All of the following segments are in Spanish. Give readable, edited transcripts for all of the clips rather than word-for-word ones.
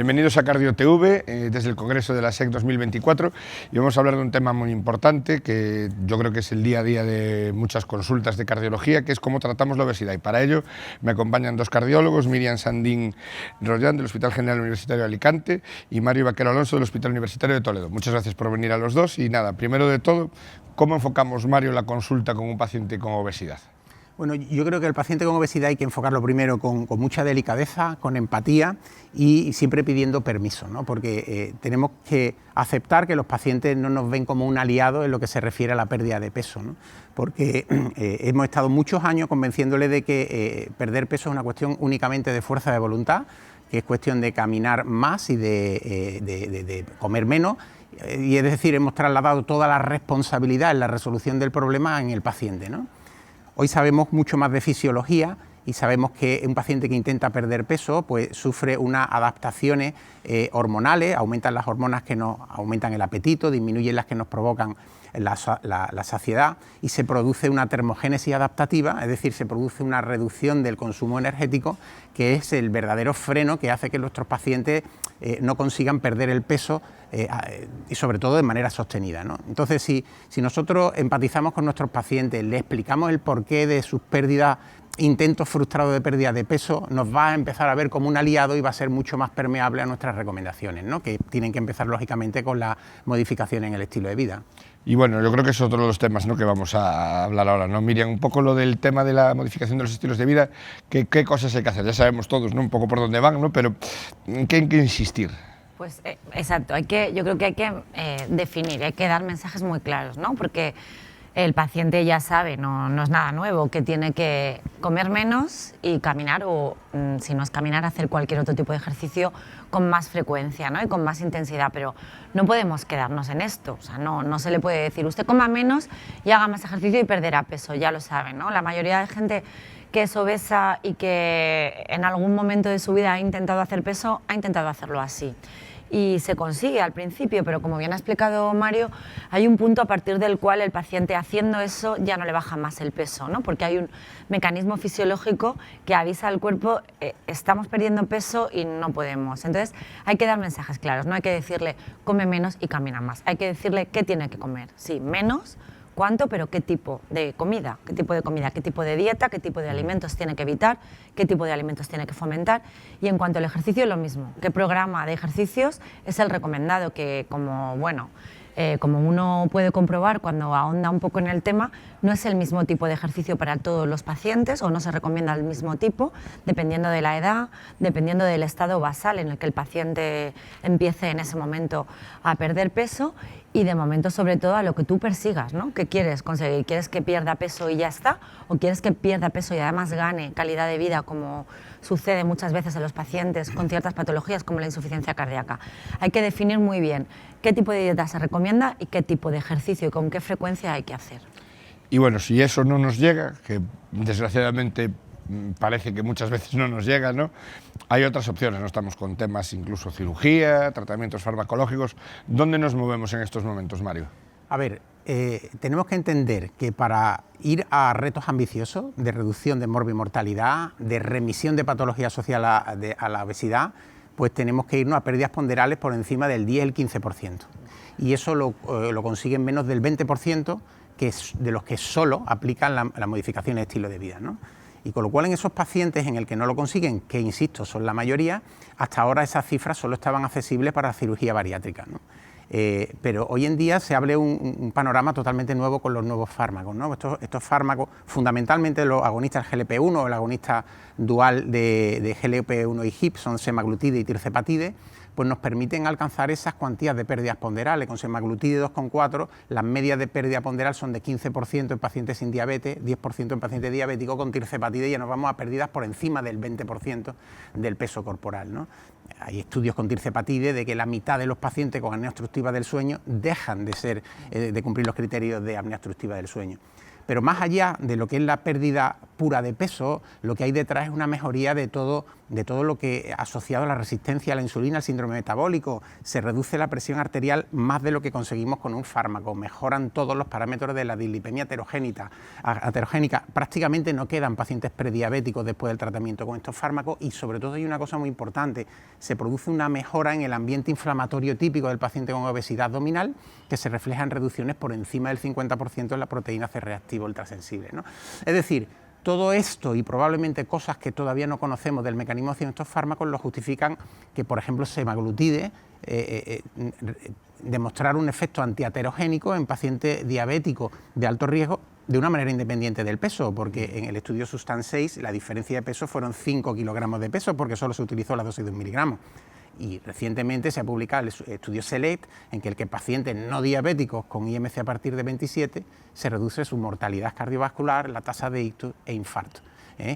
Bienvenidos a Cardio TV, desde el Congreso de la SEC 2024, y vamos a hablar de un tema muy importante que yo creo que es el día a día de muchas consultas de cardiología, que es cómo tratamos la obesidad. Y para ello me acompañan dos cardiólogos, Miriam Sandín Rollán del Hospital General Universitario de Alicante y Mario Vaquero Alonso del Hospital Universitario de Toledo. Muchas gracias por venir a los dos y nada, primero de todo, ¿cómo enfocamos, Mario, la consulta con un paciente con obesidad? Bueno, yo creo que el paciente con obesidad hay que enfocarlo primero con mucha delicadeza, con empatía y siempre pidiendo permiso, ¿no? Porque tenemos que aceptar que los pacientes no nos ven como un aliado en lo que se refiere a la pérdida de peso, ¿no? Porque hemos estado muchos años convenciéndole de que perder peso es una cuestión únicamente de fuerza de voluntad, que es cuestión de caminar más y de comer menos. Y es decir, hemos trasladado toda la responsabilidad en la resolución del problema en el paciente, ¿no? Hoy sabemos mucho más de fisiología y sabemos que un paciente que intenta perder peso pues sufre unas adaptaciones hormonales, aumentan las hormonas que nos aumentan el apetito, disminuyen las que nos provocan la saciedad y se produce una termogénesis adaptativa, es decir, se produce una reducción del consumo energético, que es el verdadero freno que hace que nuestros pacientes no consigan perder el peso y sobre todo de manera sostenida, ¿no? Entonces, si nosotros empatizamos con nuestros pacientes, le explicamos el porqué de sus pérdidas, intentos frustrados de pérdida de peso, nos va a empezar a ver como un aliado y va a ser mucho más permeable a nuestras recomendaciones, ¿no? Que tienen que empezar lógicamente con la modificación en el estilo de vida. Y bueno, yo creo que es otro de los temas, ¿no?, que vamos a hablar ahora, ¿no? Miriam, un poco lo del tema de la modificación de los estilos de vida, ¿qué cosas hay que hacer? Ya sabemos todos, ¿no?, un poco por dónde van, ¿no?, pero ¿en qué hay que insistir? Pues exacto, yo creo que hay que definir, hay que dar mensajes muy claros, ¿no? Porque el paciente ya sabe, no es nada nuevo, que tiene que comer menos y caminar o, si no es caminar, hacer cualquier otro tipo de ejercicio con más frecuencia, ¿no?, y con más intensidad, pero no podemos quedarnos en esto, o sea, no se le puede decir usted coma menos y haga más ejercicio y perderá peso, ya lo saben, ¿no? La mayoría de gente que es obesa y que en algún momento de su vida ha intentado hacer peso, ha intentado hacerlo así. Y se consigue al principio, pero como bien ha explicado Mario, hay un punto a partir del cual el paciente haciendo eso ya no le baja más el peso, ¿no? Porque hay un mecanismo fisiológico que avisa al cuerpo estamos perdiendo peso y no podemos. Entonces hay que dar mensajes claros, no hay que decirle come menos y camina más, hay que decirle qué tiene que comer, sí, menos, cuánto, pero qué tipo de comida, qué tipo de dieta, qué tipo de alimentos tiene que evitar, qué tipo de alimentos tiene que fomentar. Y en cuanto al ejercicio, lo mismo, qué programa de ejercicios es el recomendado, que como uno puede comprobar cuando ahonda un poco en el tema, no es el mismo tipo de ejercicio para todos los pacientes o no se recomienda el mismo tipo, dependiendo de la edad, dependiendo del estado basal en el que el paciente empiece en ese momento a perder peso y de momento sobre todo a lo que tú persigas, ¿no? ¿Qué quieres conseguir? ¿Quieres que pierda peso y ya está? ¿O quieres que pierda peso y además gane calidad de vida, como sucede muchas veces en los pacientes con ciertas patologías como la insuficiencia cardíaca? Hay que definir muy bien qué tipo de dieta se recomienda y qué tipo de ejercicio y con qué frecuencia hay que hacer. Y bueno, si eso no nos llega, que desgraciadamente parece que muchas veces no nos llega, ¿no?, hay otras opciones, ¿no? Estamos con temas incluso cirugía, tratamientos farmacológicos. ¿Dónde nos movemos en estos momentos, Mario? A ver, tenemos que entender que para ir a retos ambiciosos de reducción de morbimortalidad, de remisión de patología asociada a la obesidad, pues tenemos que irnos a pérdidas ponderales por encima del 10 el 15%. Y eso lo consiguen menos del 20%, que es de los que solo aplican la modificación de estilo de vida, ¿no? Y con lo cual en esos pacientes en el que no lo consiguen, que insisto son la mayoría, hasta ahora esas cifras solo estaban accesibles para cirugía bariátrica, ¿no? Pero hoy en día se abre un panorama totalmente nuevo con los nuevos fármacos, ¿no? Estos fármacos, fundamentalmente los agonistas GLP-1 o el agonista dual de GLP-1 y GIP, son semaglutide y tirzepatide, pues nos permiten alcanzar esas cuantías de pérdidas ponderales. Con semaglutide 2,4, las medias de pérdida ponderal son de 15% en pacientes sin diabetes, 10% en pacientes diabéticos. Con tirzepatide ya nos vamos a pérdidas por encima del 20% del peso corporal, ¿no? Hay estudios con tirzepatide de que la mitad de los pacientes con apnea obstructiva del sueño dejan de cumplir los criterios de apnea obstructiva del sueño. Pero más allá de lo que es la pérdida pura de peso, lo que hay detrás es una mejoría de todo de todo lo que asociado a la resistencia a la insulina, al síndrome metabólico, se reduce la presión arterial más de lo que conseguimos con un fármaco, mejoran todos los parámetros de la dislipemia aterogénica, prácticamente no quedan pacientes prediabéticos después del tratamiento con estos fármacos y sobre todo hay una cosa muy importante, se produce una mejora en el ambiente inflamatorio típico del paciente con obesidad abdominal que se refleja en reducciones por encima del 50% en la proteína C reactiva ultrasensible, ¿no? Es decir, todo esto y probablemente cosas que todavía no conocemos del mecanismo de acción de estos fármacos lo justifican que, por ejemplo, semaglutide demostrar un efecto antiaterogénico en pacientes diabéticos de alto riesgo de una manera independiente del peso, porque en el estudio Substance 6 la diferencia de peso fueron 5 kilogramos de peso porque solo se utilizó la dosis de 1 miligramo. Y recientemente se ha publicado el estudio SELECT, en que pacientes no diabéticos con IMC a partir de 27 se reduce su mortalidad cardiovascular, la tasa de ictus e infarto.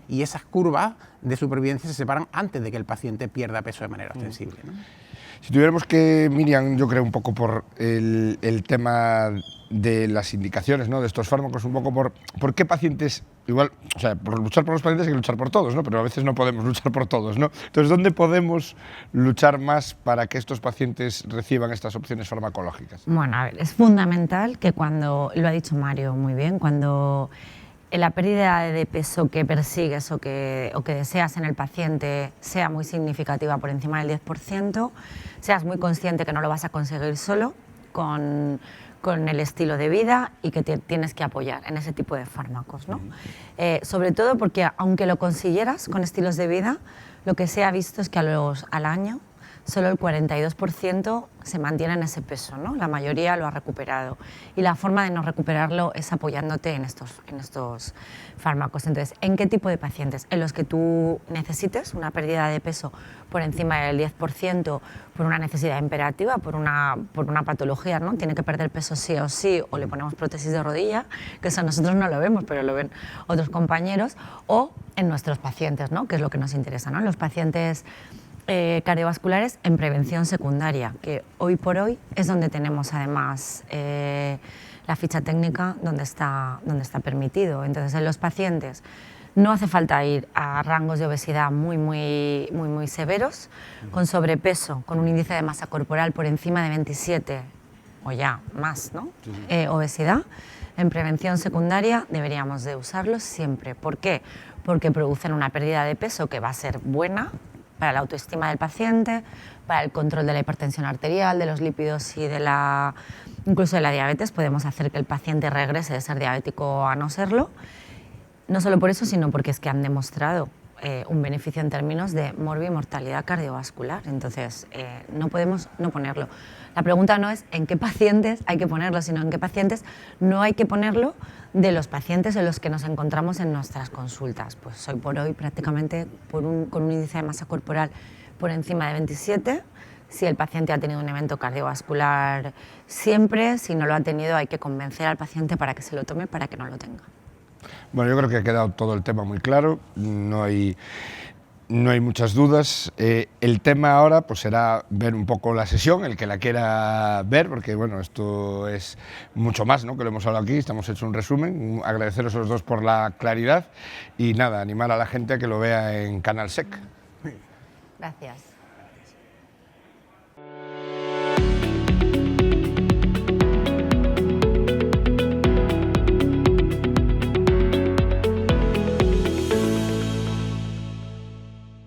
Y esas curvas de supervivencia se separan antes de que el paciente pierda peso de manera ostensible, ¿no? Si tuviéramos que, Miriam, yo creo un poco por el tema de las indicaciones, ¿no?, de estos fármacos, un poco por qué pacientes, igual, o sea, por luchar por los pacientes hay que luchar por todos, ¿no?, pero a veces no podemos luchar por todos, ¿no? Entonces, ¿dónde podemos luchar más para que estos pacientes reciban estas opciones farmacológicas? Bueno, a ver, es fundamental que cuando, lo ha dicho Mario muy bien, cuando la pérdida de peso que persigues o que deseas en el paciente sea muy significativa por encima del 10%, seas muy consciente que no lo vas a conseguir solo con el estilo de vida y que te tienes que apoyar en ese tipo de fármacos, ¿no? Sobre todo porque aunque lo consiguieras con estilos de vida, lo que se ha visto es que al año solo el 42% se mantiene en ese peso, ¿no? La mayoría lo ha recuperado. Y la forma de no recuperarlo es apoyándote en estos fármacos. Entonces, ¿en qué tipo de pacientes? En los que tú necesites una pérdida de peso por encima del 10%, por una necesidad imperativa, por una patología, ¿no? Tiene que perder peso sí o sí, o le ponemos prótesis de rodilla, que eso nosotros no lo vemos, pero lo ven otros compañeros, o en nuestros pacientes, ¿no?, que es lo que nos interesa, ¿no? Los pacientes cardiovasculares en prevención secundaria, que hoy por hoy es donde tenemos además la ficha técnica donde está permitido. Entonces, en los pacientes no hace falta ir a rangos de obesidad muy severos, con sobrepeso, con un índice de masa corporal por encima de 27 o ya más, ¿no? Obesidad. En prevención secundaria deberíamos de usarlos siempre. ¿Por qué? Porque producen una pérdida de peso que va a ser buena para la autoestima del paciente, para el control de la hipertensión arterial, de los lípidos y incluso de la diabetes. Podemos hacer que el paciente regrese de ser diabético a no serlo. No solo por eso, sino porque es que han demostrado un beneficio en términos de morbimortalidad cardiovascular. Entonces, no podemos no ponerlo. La pregunta no es en qué pacientes hay que ponerlo, sino en qué pacientes no hay que ponerlo de los pacientes en los que nos encontramos en nuestras consultas. Pues hoy por hoy prácticamente con un índice de masa corporal por encima de 27, si el paciente ha tenido un evento cardiovascular siempre, si no lo ha tenido hay que convencer al paciente para que se lo tome, para que no lo tenga. Bueno, yo creo que ha quedado todo el tema muy claro, no hay muchas dudas. El tema ahora pues será ver un poco la sesión, el que la quiera ver, porque bueno, esto es mucho más, ¿no?, que lo hemos hablado aquí, estamos hecho un resumen. Agradeceros a los dos por la claridad y nada, animar a la gente a que lo vea en Canal SEC. Gracias.